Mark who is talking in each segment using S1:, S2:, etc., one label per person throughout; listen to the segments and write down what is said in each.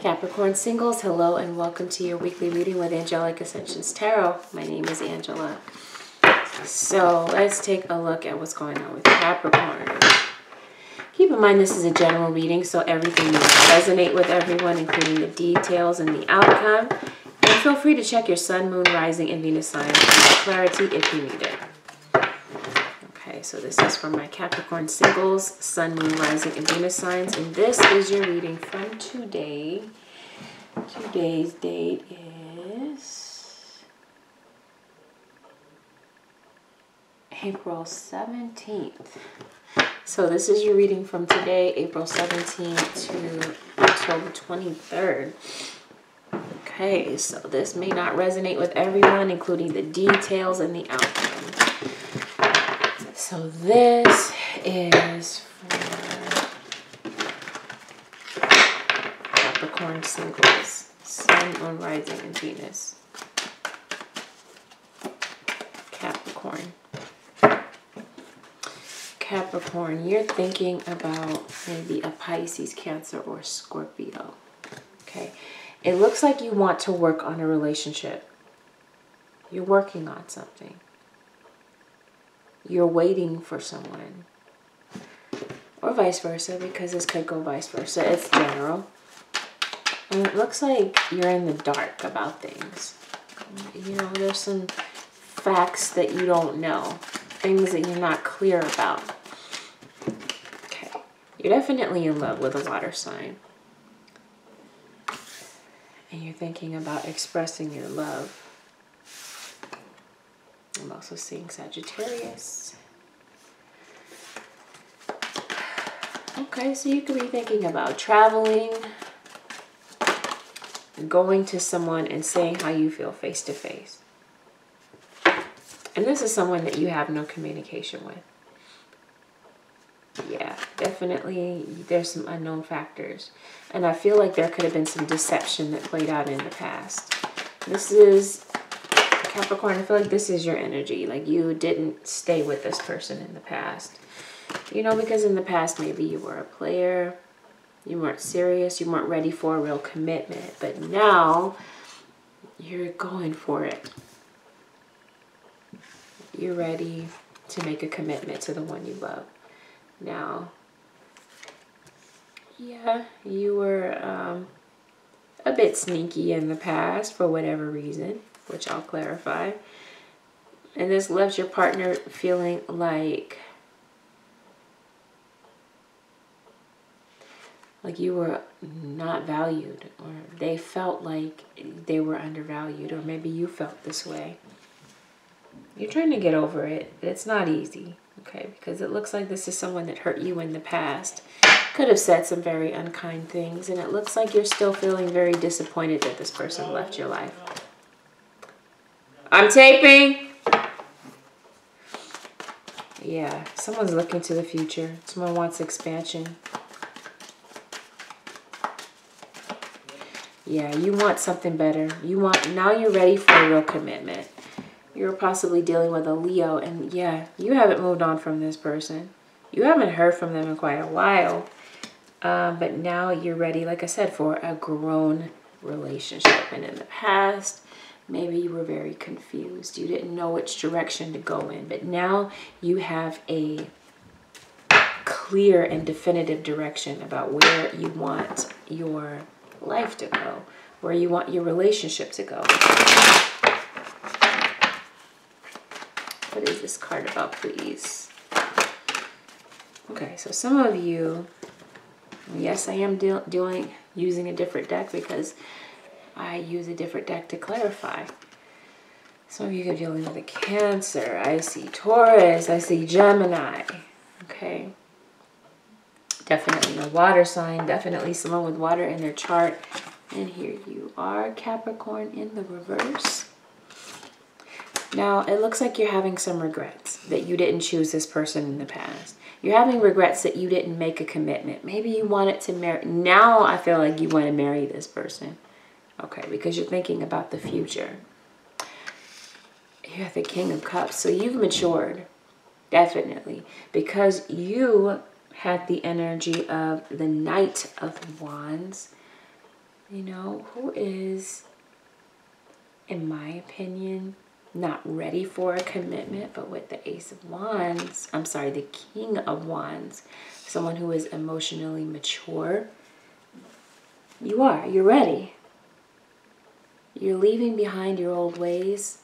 S1: Capricorn singles, hello and welcome to your weekly reading with Angelic Ascensions Tarot. My name is Angela. So let's take a look at what's going on with Capricorn. Keep in mind this is a general reading, so everything will resonate with everyone, including the details and the outcome. And feel free to check your sun, moon, rising, and Venus sign for clarity if you need it. Okay, so this is for my Capricorn singles, sun, moon, rising, and Venus signs. And this is your reading from today. Today's date is April 17th. So this is your reading from today, April 17th to October 23rd. Okay, so this may not resonate with everyone, including the details and the outcome. So this is for Capricorn singles, sun, moon, rising, and Venus. Capricorn, you're thinking about maybe a Pisces, Cancer, or Scorpio. Okay, it looks like you want to work on a relationship. You're working on something. You're waiting for someone. Or vice versa, because this could go vice versa. It's general. And it looks like you're in the dark about things. You know, there's some facts that you don't know. Things that you're not clear about. Okay. You're definitely in love with a water sign. And you're thinking about expressing your love. I'm also seeing Sagittarius. Okay, so you could be thinking about traveling, going to someone and saying how you feel face to face. And this is someone that you have no communication with. Yeah, definitely there's some unknown factors. And I feel like there could have been some deception that played out in the past. This is Capricorn, I feel like this is your energy. Like you didn't stay with this person in the past. You know, because in the past maybe you were a player. You weren't serious. You weren't ready for a real commitment. But now you're going for it. You're ready to make a commitment to the one you love. Now, yeah, you were a bit sneaky in the past for whatever reason, which I'll clarify. And this left your partner feeling like you were not valued, or they felt like they were undervalued, or maybe you felt this way. You're trying to get over it, but it's not easy, okay? Because it looks like this is someone that hurt you in the past. Could have said some very unkind things, and it looks like you're still feeling very disappointed that this person left your life. I'm taping. Yeah, someone's looking to the future. Someone wants expansion. Yeah, you want something better. Now you're ready for a real commitment. You're possibly dealing with a Leo, and yeah, you haven't moved on from this person. You haven't heard from them in quite a while. But now you're ready, like I said, for a grown relationship. And in the past, maybe you were very confused. You didn't know which direction to go in. But now you have a clear and definitive direction about where you want your life to go, where you want your relationship to go. What is this card about, please? Okay, so some of you, yes, I am using a different deck because I use a different deck to clarify. Some of you are dealing with a Cancer. I see Taurus. I see Gemini. Okay. Definitely a water sign. Definitely someone with water in their chart. And here you are, Capricorn in the reverse. Now, it looks like you're having some regrets that you didn't choose this person in the past. You're having regrets that you didn't make a commitment. Maybe you wanted to marry. Now I feel like you want to marry this person. Okay, because you're thinking about the future. You have the King of Cups. So you've matured. Definitely. Because you had the energy of the Knight of Wands. you know, who is, in my opinion, not ready for a commitment, but with the Ace of Wands, I'm sorry, the King of Wands, someone who is emotionally mature. You're ready. You're leaving behind your old ways,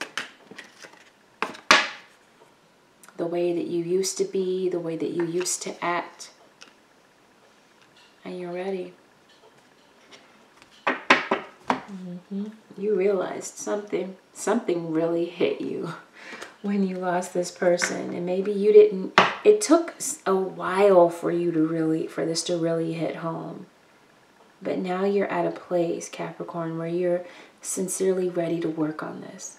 S1: the way that you used to be, the way that you used to act, and you're ready. You realized something really hit you when you lost this person, and maybe you didn't, it took a while for this to really hit home. But now you're at a place, Capricorn, where you're sincerely ready to work on this.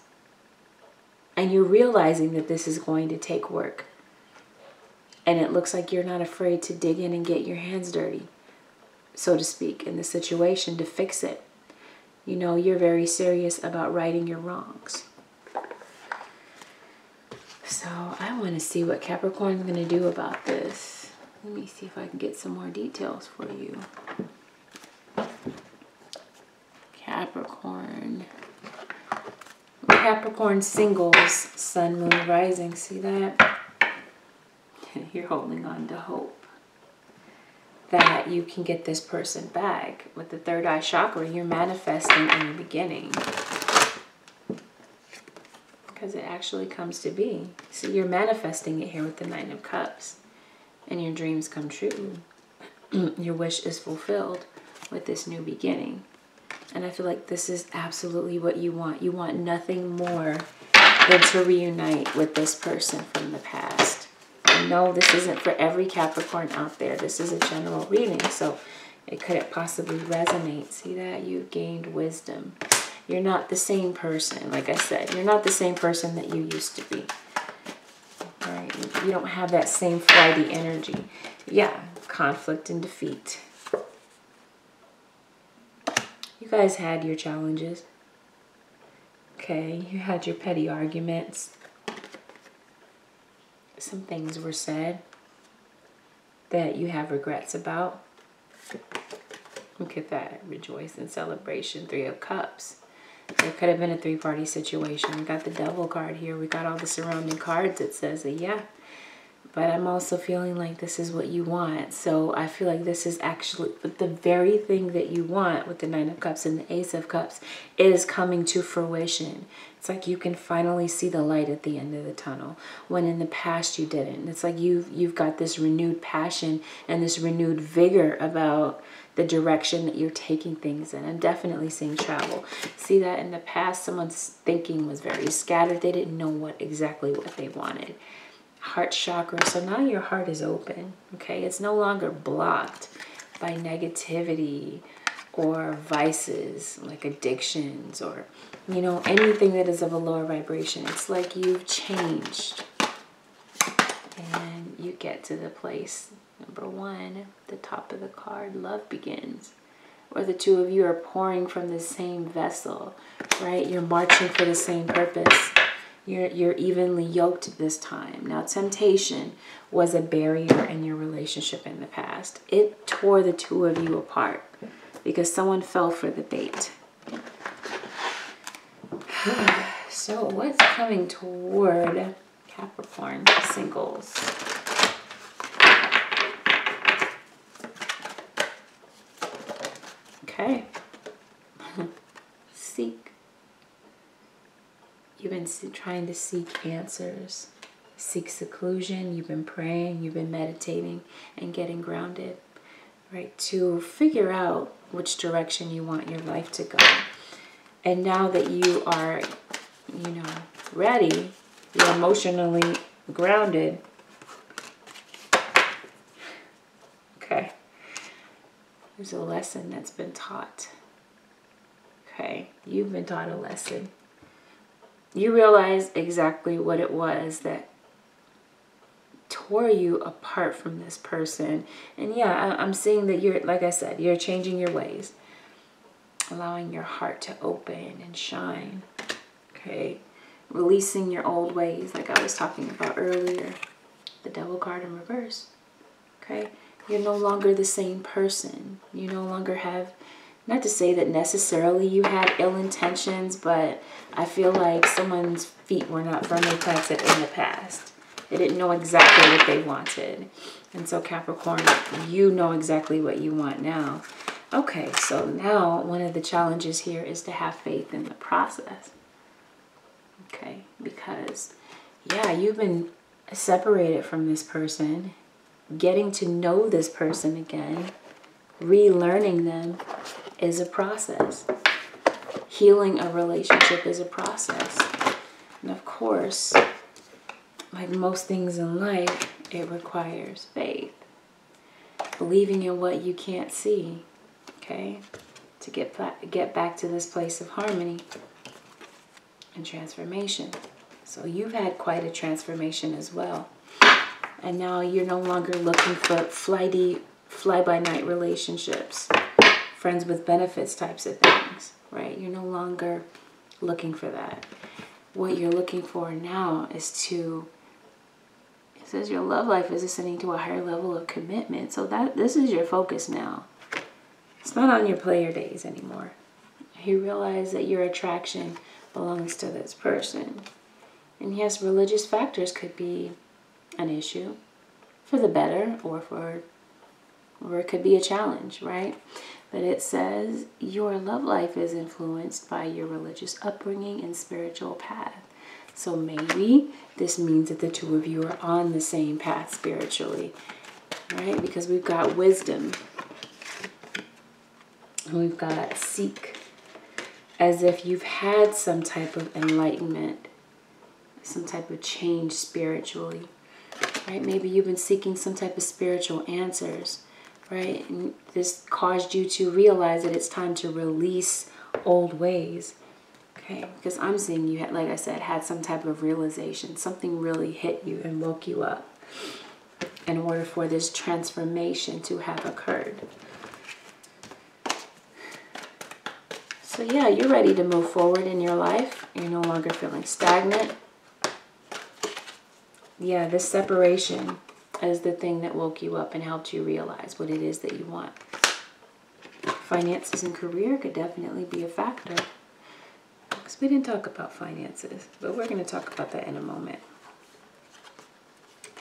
S1: And you're realizing that this is going to take work. And it looks like you're not afraid to dig in and get your hands dirty, so to speak, in the situation to fix it. You know, you're very serious about righting your wrongs. So I want to see what Capricorn's going to do about this. Let me see if I can get some more details for you. Capricorn singles, sun, moon, rising. See that? You're holding on to hope that you can get this person back. With the third eye chakra, you're manifesting in the beginning, because it actually comes to be. So you're manifesting it here with the Nine of Cups, and your dreams come true. Your wish is fulfilled with this new beginning. And I feel like this is absolutely what you want. You want nothing more than to reunite with this person from the past. And no, this isn't for every Capricorn out there. This is a general reading, so it couldn't possibly resonate. See that? You've gained wisdom. You're not the same person. Like I said, you're not the same person that you used to be. All right? You don't have that same flighty energy. Yeah, conflict and defeat. You guys had your challenges. Okay, you had your petty arguments. Some things were said that you have regrets about. Look at that. Rejoice and celebration. Three of Cups. There could have been a three-party situation. We got the Devil card here. We got all the surrounding cards. It says that, yeah. But I'm also feeling like this is what you want. So I feel like this is actually the very thing that you want with the Nine of Cups and the Ace of Cups is coming to fruition. It's like you can finally see the light at the end of the tunnel, when in the past you didn't. It's like you've got this renewed passion and this renewed vigor about the direction that you're taking things in. I'm definitely seeing travel. See that in the past, someone's thinking was very scattered. They didn't know exactly what they wanted. Heart chakra. So now your heart is open. Okay, it's no longer blocked by negativity or vices like addictions or, you know, anything that is of a lower vibration. It's like you've changed, and you get to the place, number one, the top of the card, love begins, where the two of you are pouring from the same vessel, right? You're marching for the same purpose. You're evenly yoked this time. Now, temptation was a barrier in your relationship in the past. It tore the two of you apart because someone fell for the bait. So what's coming toward Capricorn singles? Okay. Seek. You've been trying to seek answers, seek seclusion. You've been praying, you've been meditating and getting grounded, right? To figure out which direction you want your life to go. And now that you are, you know, ready, you're emotionally grounded. Okay. There's a lesson that's been taught. Okay. You've been taught a lesson. You realize exactly what it was that tore you apart from this person. And yeah, I'm seeing that you're, like I said, you're changing your ways. Allowing your heart to open and shine. Okay. Releasing your old ways, like I was talking about earlier. The Devil card in reverse. Okay. You're no longer the same person. You no longer have Not to say that necessarily you had ill intentions, but I feel like someone's feet were not firmly planted in the past. They didn't know exactly what they wanted. And so Capricorn, you know exactly what you want now. Okay, so now one of the challenges here is to have faith in the process. Okay, because, yeah, you've been separated from this person, getting to know this person again, relearning them is a process. Healing a relationship is a process. And of course, like most things in life, it requires faith. Believing in what you can't see, okay? To get back to this place of harmony and transformation. So you've had quite a transformation as well. And now you're no longer looking for fly-by-night relationships, friends with benefits types of things, right? You're no longer looking for that. What you're looking for now is it says your love life is ascending to a higher level of commitment. So this is your focus now. It's not on your player days anymore. You realize that your attraction belongs to this person. And yes, religious factors could be an issue for the better or it could be a challenge, right? But it says your love life is influenced by your religious upbringing and spiritual path. So maybe this means that the two of you are on the same path spiritually, right? Because we've got wisdom. And we've got seek, as if you've had some type of enlightenment, some type of change spiritually, right? Maybe you've been seeking some type of spiritual answers, right? And this caused you to realize that it's time to release old ways, okay? Because I'm seeing you, like I said, had some type of realization. Something really hit you and woke you up in order for this transformation to have occurred. So yeah, you're ready to move forward in your life. You're no longer feeling stagnant. Yeah, this separation is the thing that woke you up and helped you realize what it is that you want. Finances and career could definitely be a factor. Because we didn't talk about finances, but we're going to talk about that in a moment.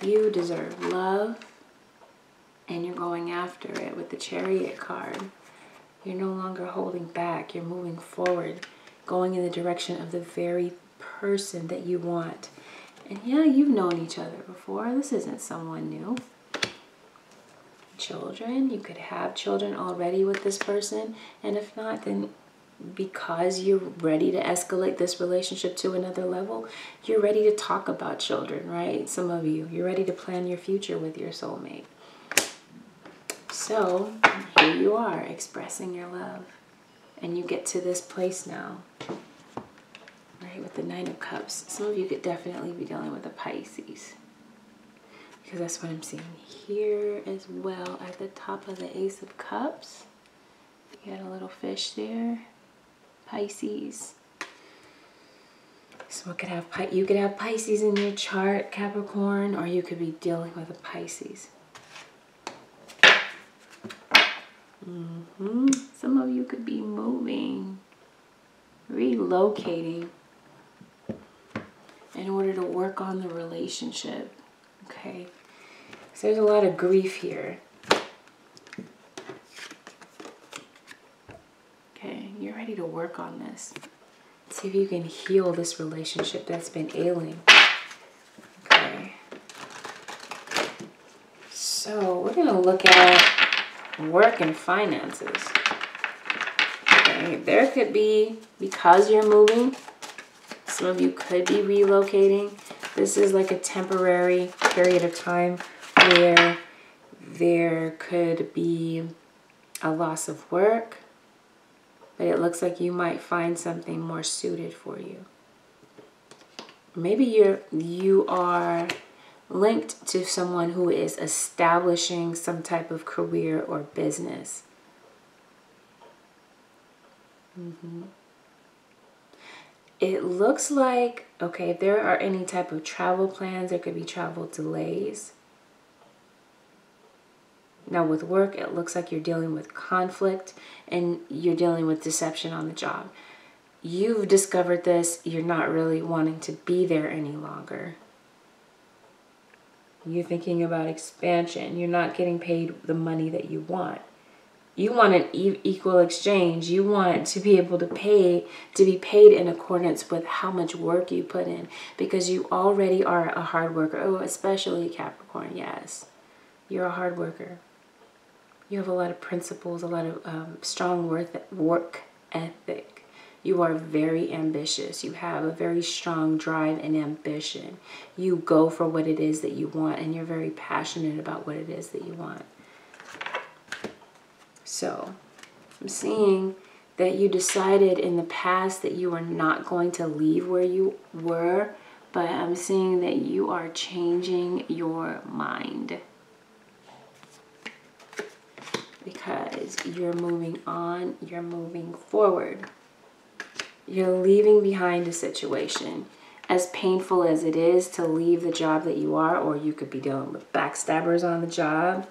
S1: You deserve love, and you're going after it with the Chariot card. You're no longer holding back. You're moving forward, going in the direction of the very person that you want. And yeah, you've known each other before. This isn't someone new. Children, you could have children already with this person. And if not, then because you're ready to escalate this relationship to another level, you're ready to talk about children, right? Some of you, you're ready to plan your future with your soulmate. So here you are expressing your love. And you get to this place now. Right, with the Nine of Cups. Some of you could definitely be dealing with a Pisces. Because that's what I'm seeing here as well. At the top of the Ace of Cups. You got a little fish there. Pisces. So you could have Pisces in your chart, Capricorn, or you could be dealing with a Pisces. Some of you could be moving, relocating in order to work on the relationship, okay? So there's a lot of grief here. Okay, you're ready to work on this. See if you can heal this relationship that's been ailing. Okay. So we're going to look at work and finances. Okay, there could be, because you're moving, some of you could be relocating. This is like a temporary period of time where there could be a loss of work, but it looks like you might find something more suited for you. Maybe you are linked to someone who is establishing some type of career or business. It looks like, okay, if there are any type of travel plans, there could be travel delays. Now with work, it looks like you're dealing with conflict and you're dealing with deception on the job. You've discovered this. You're not really wanting to be there any longer. You're thinking about expansion. You're not getting paid the money that you want. You want an equal exchange. You want to be able to be paid in accordance with how much work you put in, because you already are a hard worker. Oh, especially Capricorn. Yes, you're a hard worker. You have a lot of principles, a lot of strong work ethic. You are very ambitious. You have a very strong drive and ambition. You go for what it is that you want, and you're very passionate about what it is that you want. So I'm seeing that you decided in the past that you are not going to leave where you were, but I'm seeing that you are changing your mind, because you're moving on, you're moving forward. You're leaving behind a situation. As painful as it is to leave the job that you are, or you could be dealing with backstabbers on the job.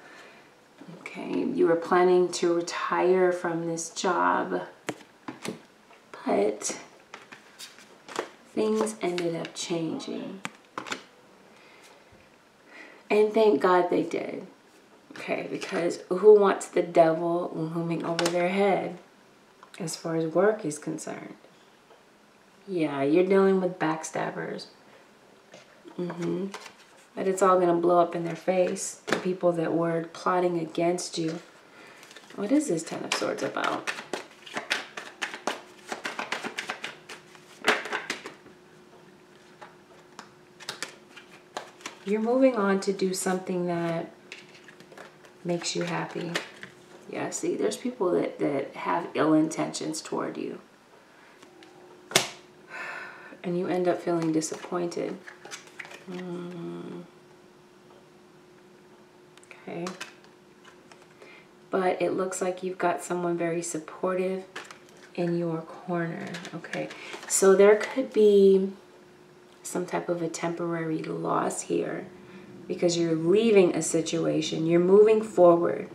S1: Okay, you were planning to retire from this job, but things ended up changing. And thank God they did. Okay, because who wants the devil looming over their head as far as work is concerned? Yeah, you're dealing with backstabbers. But it's all going to blow up in their face. The people that were plotting against you. What is this Ten of Swords about? You're moving on to do something that makes you happy. Yeah, see, there's people that have ill intentions toward you. And you end up feeling disappointed. Okay. But it looks like you've got someone very supportive in your corner. Okay. So there could be some type of a temporary loss here, because you're leaving a situation. You're moving forward.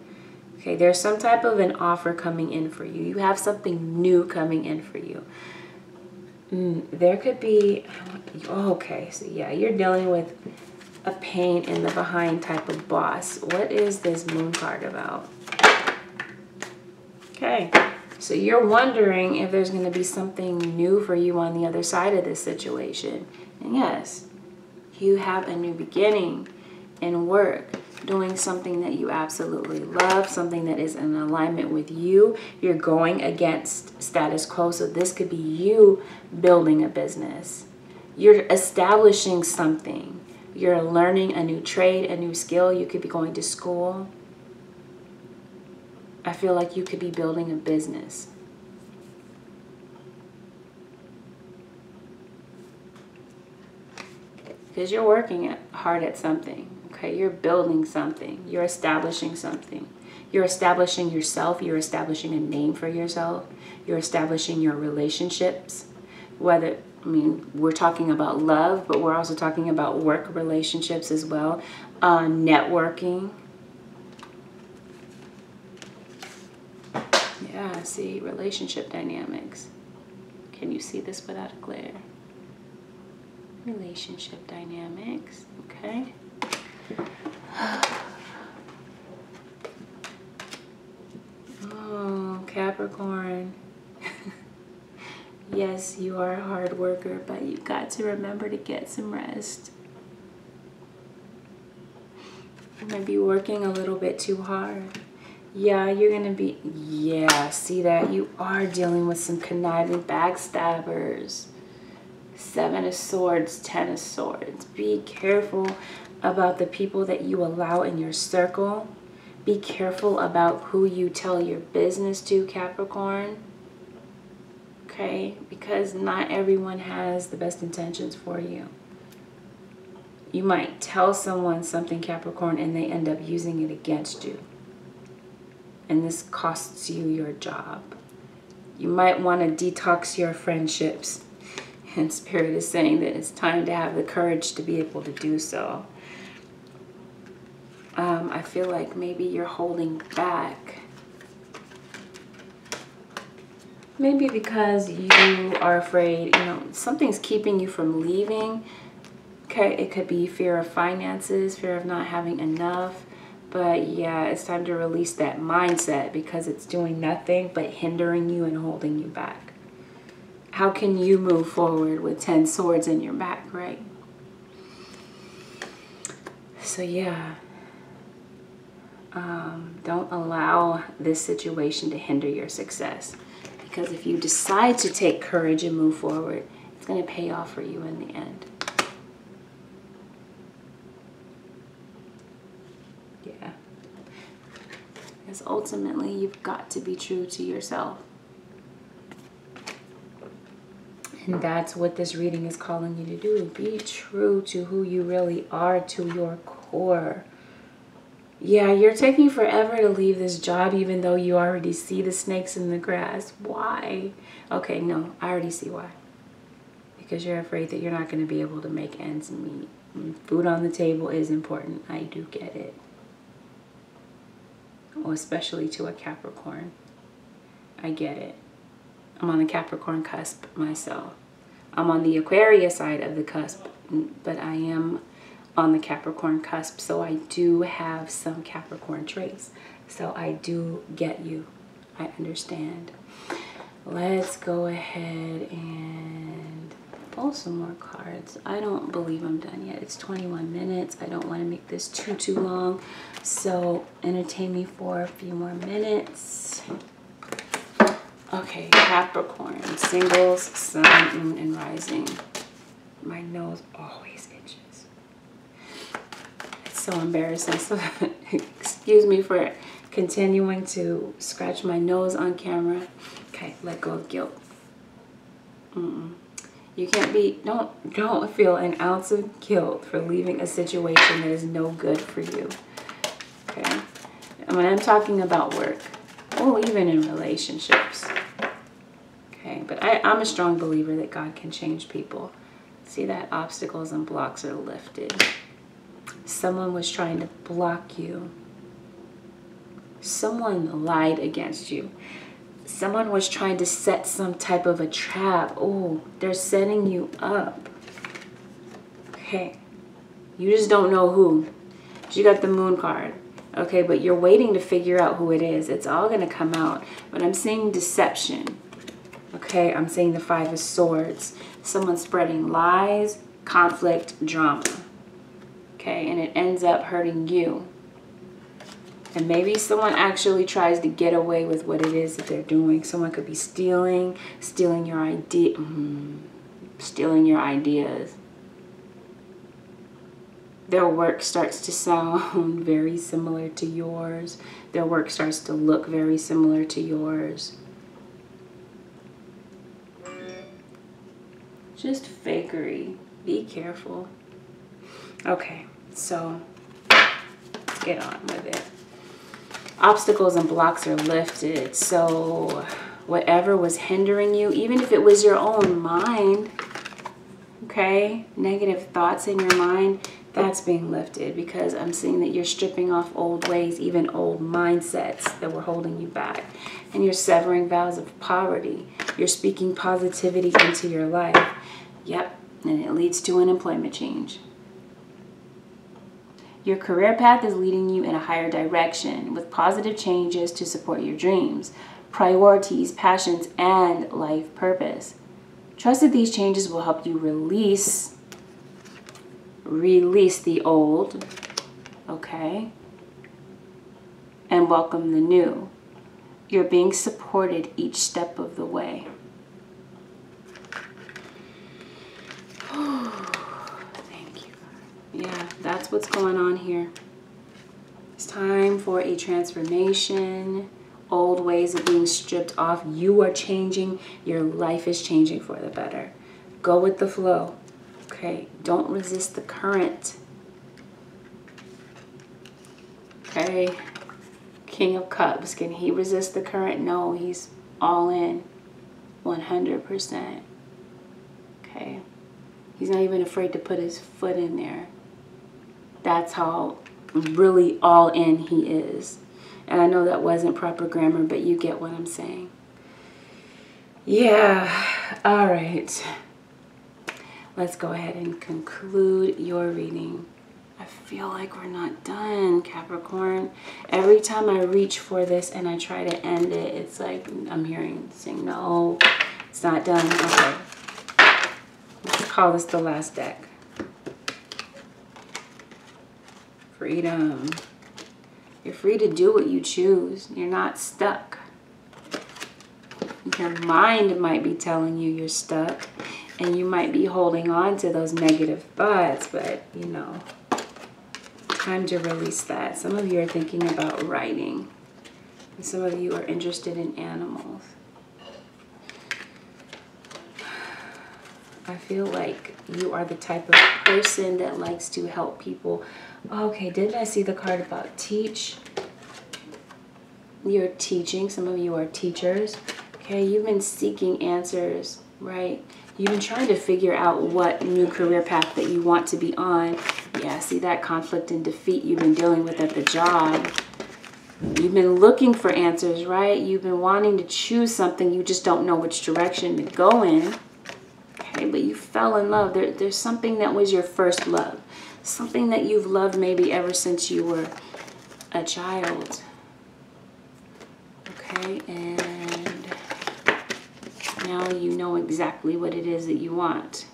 S1: Okay. There's some type of an offer coming in for you. You have something new coming in for you. There could be, okay, so yeah, you're dealing with a pain in the behind type of boss. What is this Moon card about? Okay, so you're wondering if there's going to be something new for you on the other side of this situation. And yes, you have a new beginning in work, doing something that you absolutely love, something that is in alignment with you. You're going against status quo, so this could be you building a business. You're establishing something. You're learning a new trade, a new skill. You could be going to school. I feel like you could be building a business. Because you're working hard at something. Okay, you're building something. You're establishing something. You're establishing yourself. You're establishing a name for yourself. You're establishing your relationships. Whether, I mean, we're talking about love, but we're also talking about work relationships as well. Networking. Yeah, see, relationship dynamics. Can you see this without a glare? Relationship dynamics, okay. Oh, Capricorn. Yes, you are a hard worker, but you've got to remember to get some rest. You might be working a little bit too hard. Yeah, you're going to be, yeah, see that? You are dealing with some conniving backstabbers. 7 of Swords, 10 of Swords. Be careful about the people that you allow in your circle. Be careful about who you tell your business to, Capricorn. Okay? Because not everyone has the best intentions for you. You might tell someone something, Capricorn, and they end up using it against you. And this costs you your job. You might want to detox your friendships. And Spirit is saying that it's time to have the courage to be able to do so. I feel like maybe you're holding back. Maybe because you are afraid, you know, something's keeping you from leaving. Okay, it could be fear of finances, fear of not having enough. But yeah, it's time to release that mindset because it's doing nothing but hindering you and holding you back. How can you move forward with 10 swords in your back, right? So yeah, don't allow this situation to hinder your success. Because if you decide to take courage and move forward, it's going to pay off for you in the end. Yeah. Because ultimately, you've got to be true to yourself. And that's what this reading is calling you to do. Be true to who you really are, to your core. Yeah, you're taking forever to leave this job even though you already see the snakes in the grass. Why? Okay, no, I already see why. Because you're afraid that you're not going to be able to make ends meet. Food on the table is important. I do get it. Oh, especially to a Capricorn. I get it. I'm on the Capricorn cusp myself. I'm on the Aquarius side of the cusp, but I am on the Capricorn cusp, so I do have some Capricorn traits. So I do get you. I understand. Let's go ahead and pull some more cards. I don't believe I'm done yet. It's 21 minutes. I don't want to make this too long. So entertain me for a few more minutes. Okay, Capricorn, singles, sun, moon, and rising. My nose always itches. It's so embarrassing. So excuse me for continuing to scratch my nose on camera. Okay, let go of guilt. You can't be, don't feel an ounce of guilt for leaving a situation that is no good for you. Okay, and when I'm talking about work, or even in relationships. Okay, but I'm a strong believer that God can change people. See that obstacles and blocks are lifted. Someone was trying to block you. Someone lied against you. Someone was trying to set some type of a trap. Oh, they're setting you up. Okay, you just don't know who. You got the moon card. Okay, but you're waiting to figure out who it is. It's all going to come out. But I'm seeing deception. Okay, I'm seeing the 5 of swords. Someone spreading lies, conflict, drama. Okay, and it ends up hurting you. And maybe someone actually tries to get away with what it is that they're doing. Someone could be stealing your idea, stealing your ideas. Their work starts to sound very similar to yours. Their work starts to look very similar to yours. Just fakery. Be careful. Okay, so let's get on with it. Obstacles and blocks are lifted. So whatever was hindering you, even if it was your own mind, okay, negative thoughts in your mind, that's being lifted because I'm seeing that you're stripping off old ways, even old mindsets that were holding you back. And you're severing vows of poverty. You're speaking positivity into your life. Yep, and it leads to an employment change. Your career path is leading you in a higher direction with positive changes to support your dreams, priorities, passions, and life purpose. Trust that these changes will help you release the old, okay, and welcome the new. You're being supported each step of the way. Thank you. Yeah, that's what's going on here. It's time for a transformation. Old ways of being stripped off. You are changing. Your life is changing for the better. Go with the flow. Okay, don't resist the current. Okay, King of Cups, can he resist the current? No, he's all in, 100%. Okay, he's not even afraid to put his foot in there. That's how really all in he is. And I know that wasn't proper grammar, but you get what I'm saying. Yeah, all right. Let's go ahead and conclude your reading. I feel like we're not done, Capricorn. Every time I reach for this and I try to end it, it's like I'm hearing saying, no, it's not done. Okay. Let's call this the last deck. Freedom. You're free to do what you choose. You're not stuck. Your mind might be telling you you're stuck, and you might be holding on to those negative thoughts, but you know, time to release that. Some of you are thinking about writing, and some of you are interested in animals. I feel like you are the type of person that likes to help people. Okay, didn't I see the card about teach? You're teaching. Some of you are teachers. Okay, you've been seeking answers, right? You've been trying to figure out what new career path that you want to be on. Yeah, see that conflict and defeat you've been dealing with at the job. You've been looking for answers, right? You've been wanting to choose something. You just don't know which direction to go in. Okay, but you fell in love. There's something that was your first love. Something that you've loved maybe ever since you were a child. Okay, and now you know exactly what it is that you want.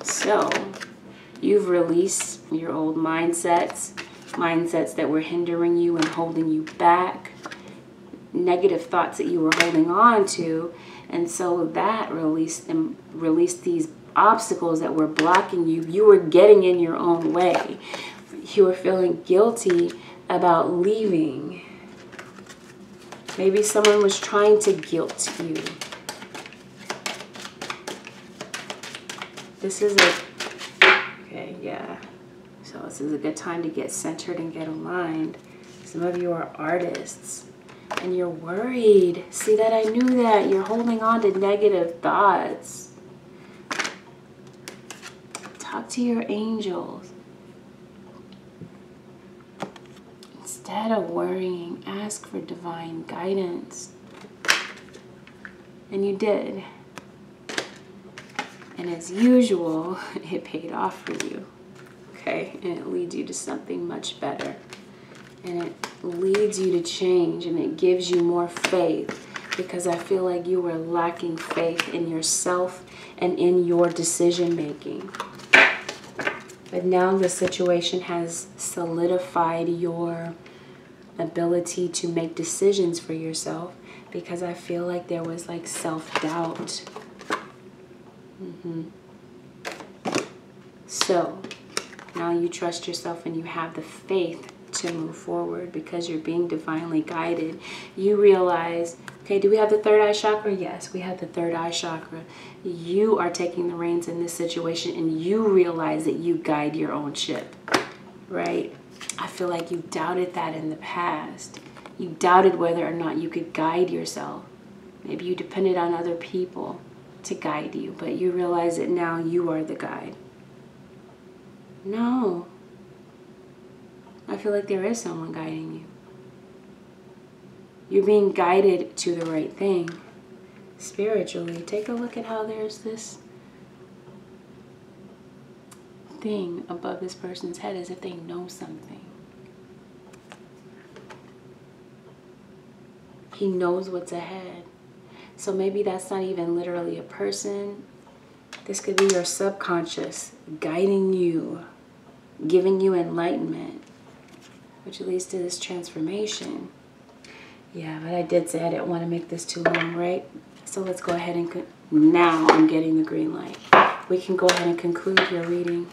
S1: So, you've released your old mindsets that were hindering you and holding you back, negative thoughts that you were holding on to, and so that released these obstacles that were blocking you. You were getting in your own way. You were feeling guilty about leaving. Maybe someone was trying to guilt you. This is okay, yeah. So this is a good time to get centered and get aligned. Some of you are artists and you're worried. See that? I knew that. You're holding on to negative thoughts. Talk to your angels. Instead of worrying, ask for divine guidance. And you did. And as usual, it paid off for you. Okay? And it leads you to something much better. And it leads you to change, and it gives you more faith, because I feel like you were lacking faith in yourself and in your decision making. But now the situation has solidified your ability to make decisions for yourself, because I feel like there was like self-doubt. So now you trust yourself and you have the faith to move forward because you're being divinely guided. You realize, okay, do we have the third eye chakra? Yes, we have the third eye chakra. You are taking the reins in this situation, and you realize that you guide your own ship, right? I feel like you doubted that in the past. You doubted whether or not you could guide yourself. Maybe you depended on other people to guide you, but you realize that now you are the guide. No. I feel like there is someone guiding you. You're being guided to the right thing. Spiritually, take a look at how there's this thing above this person's head as if they know something. He knows what's ahead. So maybe that's not even literally a person. This could be your subconscious guiding you, giving you enlightenment, which leads to this transformation. Yeah, but I did say I didn't want to make this too long, right? So let's go ahead and now I'm getting the green light. We can go ahead and conclude your reading.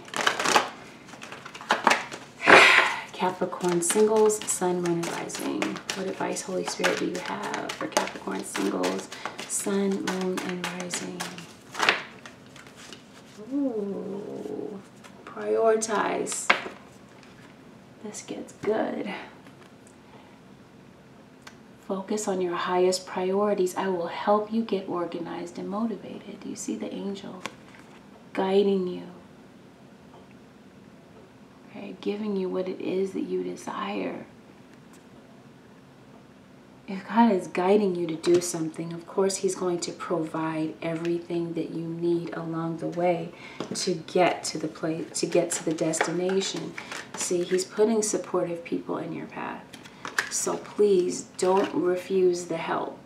S1: Capricorn singles, sun, moon, and rising. What advice, Holy Spirit, do you have for Capricorn singles, sun, moon, and rising? Ooh, prioritize. This gets good. Focus on your highest priorities. I will help you get organized and motivated. Do you see the angel guiding you? Okay, giving you what it is that you desire. If God is guiding you to do something, of course He's going to provide everything that you need along the way to get to the place, to get to the destination. See, He's putting supportive people in your path. So please don't refuse the help.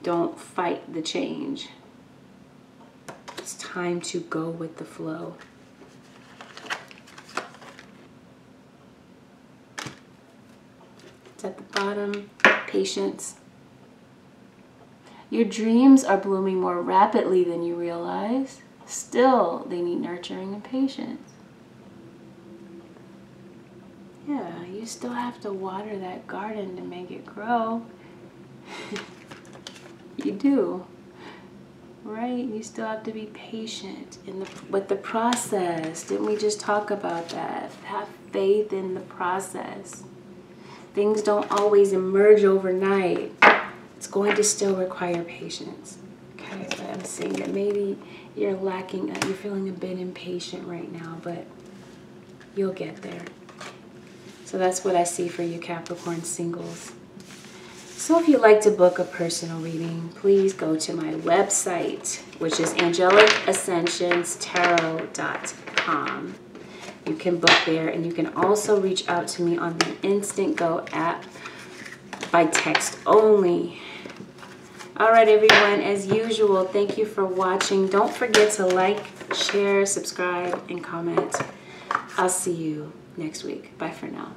S1: Don't fight the change. It's time to go with the flow. It's at the bottom. Patience. Your dreams are blooming more rapidly than you realize. Still, they need nurturing and patience. Yeah, you still have to water that garden to make it grow. You do. Right? You still have to be patient with the process. Didn't we just talk about that? Have faith in the process. Things don't always emerge overnight. It's going to still require patience. Okay, but I'm saying that maybe you're lacking, you're feeling a bit impatient right now, but you'll get there. So that's what I see for you Capricorn singles. So if you'd like to book a personal reading, please go to my website, which is AngelicAscensionsTarot.com. You can book there, and you can also reach out to me on the Instant Go app by text only. All right, everyone, as usual, thank you for watching. Don't forget to like, share, subscribe, and comment. I'll see you next week. Bye for now.